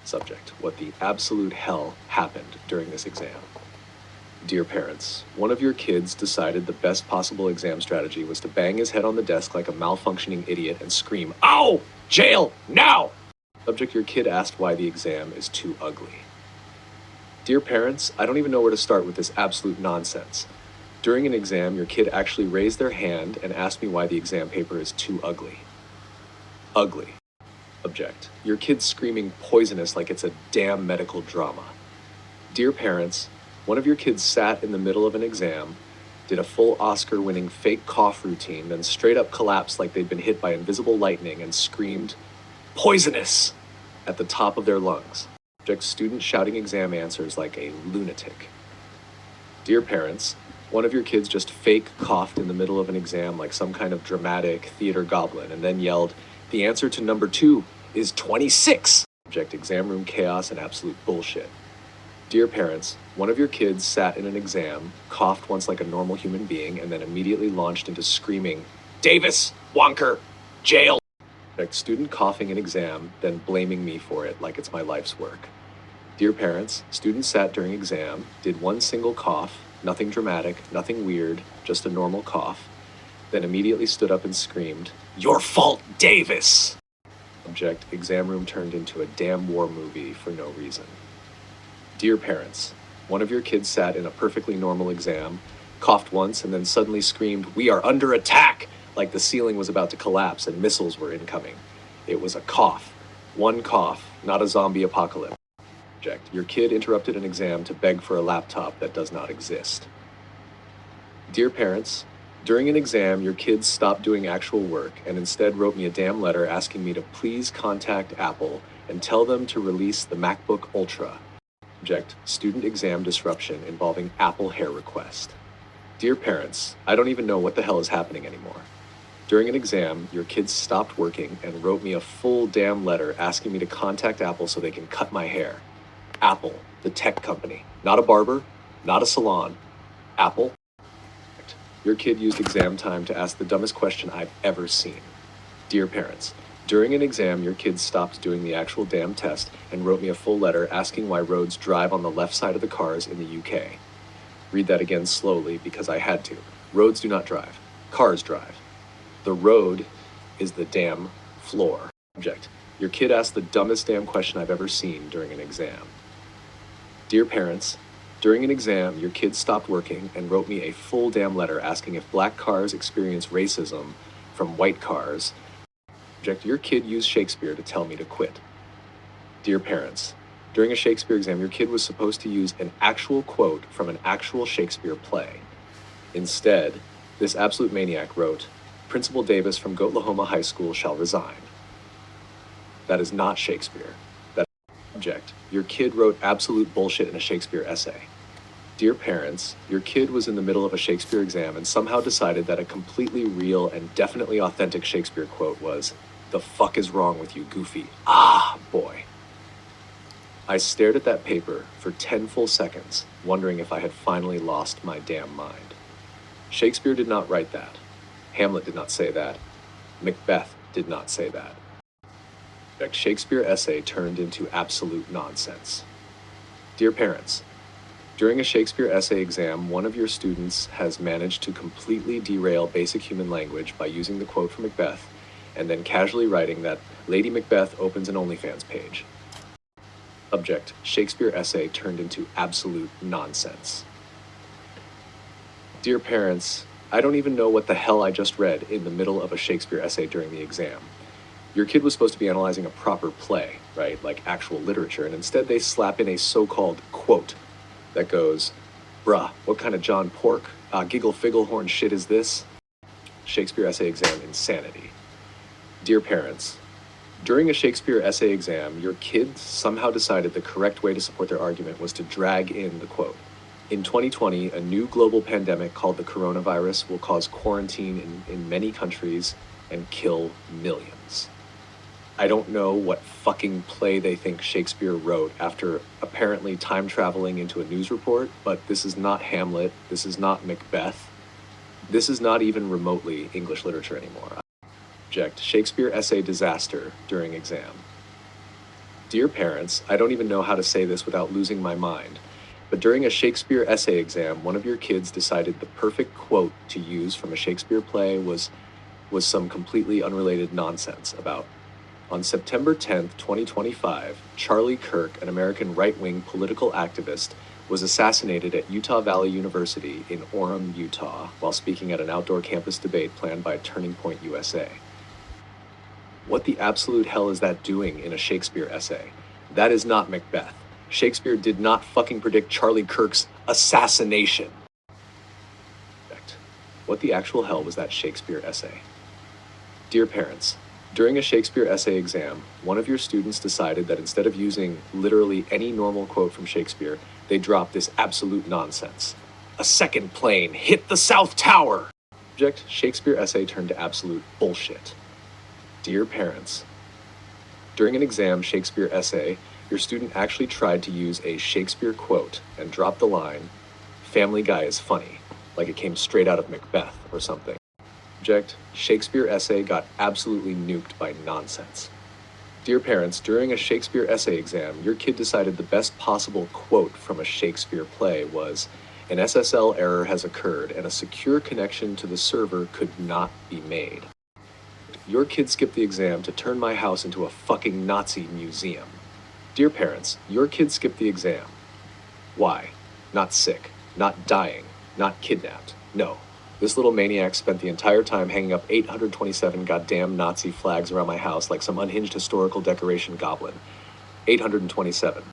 Subject: what the absolute hell happened during this exam? Dear parents, one of your kids decided the best possible exam strategy was to bang his head on the desk like a malfunctioning idiot and scream, "Ow! Jail! Now!" Subject: your kid asked why the exam is too ugly. Dear parents, I don't even know where to start with this absolute nonsense. During an exam, your kid actually raised their hand and asked me why the exam paper is too ugly. Ugly. Subject: your kid's screaming poisonous like it's a damn medical drama. Dear parents, one of your kids sat in the middle of an exam, did a full Oscar-winning fake cough routine, then straight up collapsed like they'd been hit by invisible lightning and screamed, "Poisonous!" at the top of their lungs. Subject: student shouting exam answers like a lunatic. Dear parents, one of your kids just fake coughed in the middle of an exam like some kind of dramatic theater goblin and then yelled, "The answer to number 2 is 26! Subject: exam room chaos and absolute bullshit. Dear parents, one of your kids sat in an exam, coughed once like a normal human being, and then immediately launched into screaming, "Davis! Wonker! Jail!" Subject: student coughing in exam, then blaming me for it like it's my life's work. Dear parents, student sat during exam, did one single cough, nothing dramatic, nothing weird, just a normal cough, then immediately stood up and screamed, "Your fault, Davis!" Subject: exam room turned into a damn war movie for no reason. Dear parents, one of your kids sat in a perfectly normal exam, coughed once, and then suddenly screamed, "We are under attack!" like the ceiling was about to collapse and missiles were incoming. It was a cough. One cough, not a zombie apocalypse. Subject: your kid interrupted an exam to beg for a laptop that does not exist. Dear parents, during an exam, your kids stopped doing actual work and instead wrote me a damn letter asking me to please contact Apple and tell them to release the MacBook Ultra. Subject: student exam disruption involving Apple hair request. Dear parents, I don't even know what the hell is happening anymore. During an exam, your kids stopped working and wrote me a full damn letter asking me to contact Apple so they can cut my hair. Apple, the tech company, not a barber, not a salon. Apple. Your kid used exam time to ask the dumbest question I've ever seen. Dear parents, during an exam, your kids stopped doing the actual damn test and wrote me a full letter asking why roads drive on the left side of the cars in the UK. Read that again slowly because I had to. Roads do not drive. Cars drive. The road is the damn floor. Subject: your kid asked the dumbest damn question I've ever seen during an exam. Dear parents, during an exam, your kid stopped working and wrote me a full damn letter asking if black cars experience racism from white cars. Subject: your kid used Shakespeare to tell me to quit. Dear parents, during a Shakespeare exam, your kid was supposed to use an actual quote from an actual Shakespeare play. Instead, this absolute maniac wrote, "Principal Davis from Goatlahoma High School shall resign." That is not Shakespeare. That is subject. Your kid wrote absolute bullshit in a Shakespeare essay. Dear parents, your kid was in the middle of a Shakespeare exam and somehow decided that a completely real and definitely authentic Shakespeare quote was, "The fuck is wrong with you, Goofy? Ah, boy." I stared at that paper for 10 full seconds, wondering if I had finally lost my damn mind. Shakespeare did not write that. Hamlet did not say that. Macbeth did not say that. The Shakespeare essay turned into absolute nonsense. Dear parents, during a Shakespeare essay exam, one of your students has managed to completely derail basic human language by using the quote from Macbeth and then casually writing that Lady Macbeth opens an OnlyFans page. Subject: Shakespeare essay turned into absolute nonsense. Dear parents, I don't even know what the hell I just read in the middle of a Shakespeare essay during the exam. Your kid was supposed to be analyzing a proper play, right, like actual literature, and instead they slap in a so-called quote that goes, "Bruh, what kind of John Pork, giggle figgle horn shit is this?" Shakespeare essay exam insanity. Dear parents, during a Shakespeare essay exam, your kid somehow decided the correct way to support their argument was to drag in the quote. In 2020, a new global pandemic called the coronavirus will cause quarantine in many countries and kill millions. I don't know what fucking play they think Shakespeare wrote after apparently time traveling into a news report, but this is not Hamlet, this is not Macbeth, this is not even remotely English literature anymore. Subject: Shakespeare essay disaster during exam. Dear parents, I don't even know how to say this without losing my mind. But during a Shakespeare essay exam, one of your kids decided the perfect quote to use from a Shakespeare play was some completely unrelated nonsense about on September 10th, 2025, Charlie Kirk, an American right-wing political activist, was assassinated at Utah Valley University in Orem, Utah, while speaking at an outdoor campus debate planned by Turning Point USA. What the absolute hell is that doing in a Shakespeare essay? That is not Macbeth. Shakespeare did not fucking predict Charlie Kirk's assassination. What the actual hell was that Shakespeare essay? Dear parents, during a Shakespeare essay exam, one of your students decided that instead of using literally any normal quote from Shakespeare, they dropped this absolute nonsense. A second plane hit the South Tower! Subject, Shakespeare essay turned to absolute bullshit. Dear parents, during an exam Shakespeare essay, your student actually tried to use a Shakespeare quote and dropped the line, "Family Guy is funny," like it came straight out of Macbeth or something. Subject, Shakespeare essay got absolutely nuked by nonsense. Dear parents, during a Shakespeare essay exam, your kid decided the best possible quote from a Shakespeare play was, "An SSL error has occurred and a secure connection to the server could not be made." Your kid skipped the exam to turn my house into a fucking Nazi museum. Dear parents, your kid skipped the exam. Why? Not sick, not dying, not kidnapped. No. This little maniac spent the entire time hanging up 827 goddamn Nazi flags around my house like some unhinged historical decoration goblin. 827.